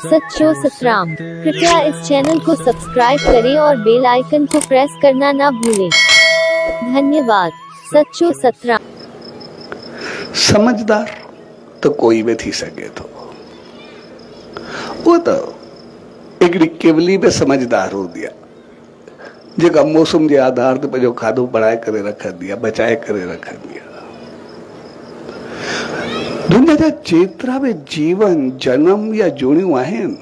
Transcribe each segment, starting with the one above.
सच्चो सतराम। कृपया इस चैनल को सब्सक्राइब करें और बेल आइकन को प्रेस करना ना भूलें। धन्यवाद। सच्चो सतराम। समझदार तो कोई भी थी सके तो वो तो हिकिड़ी केवली में समझदार हो दिया जेका मौसम के आधार ते पंहिंजो खाधो बढ़ाए करे रखंदी आहे, बचाए करे रखंदी आहे। दुनिया जा जेतिरा भी जीवन जन्म या जुड़ियूं आहिनि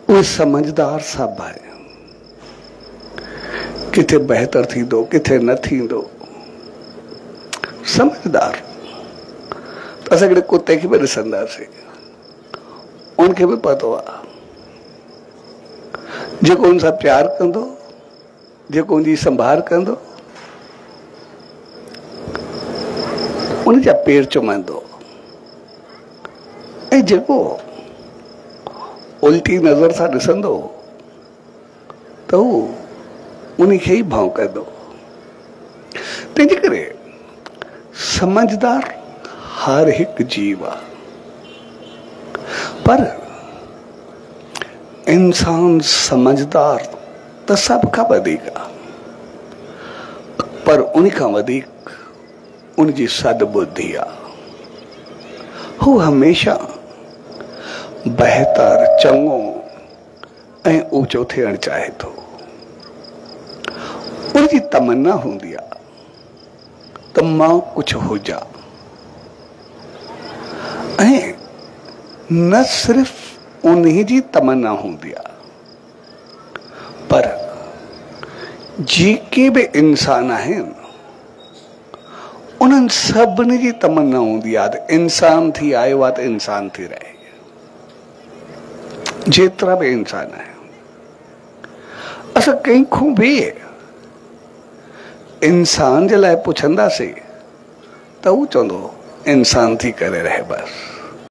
उहे समझदार सभु आहिनि। किथे बहितर थींदो, किथे न थींदो। समझदार त असां हिकिड़े कुते खे बि ॾिसंदासीं, उनखे बि पतो आहे जेको उन सां प्यार कंदो, जेको उनजी संभाल कंदो, उन जा पेर चुमंदो, ऐं जेको उल्टी नज़र सां ॾिसंदो त हू उनखे ई भौंकंदो। तंहिंजे करे समझदार हर हिकु जीव आहे, पर इंसान समझदार त सभ खां वधीक आहे, पर उन खां वधीक उनजी सद्बुद्धि आहे। हू हमेशा बहितर, चङो ऐं ऊचो थियणु चाहे थो। उनजी तमन्ना हूंदी आहे त मां कुझु हुजां, ऐं न सिर्फ़ उन्ही जी तमन्ना हूंदी आहे, पर जेके बि इंसान आहिनि उन्हनि सभिनी जी तमन्ना हूंदी आहे त इंसान थी आयो आहे त इंसान थी रहे। जेतिरा बि इंसान आहिनि, असां कंहिंखो बि इंसान जे लाइ पुछंदासीं त हू चवंदो इंसान थी करे रहे बस।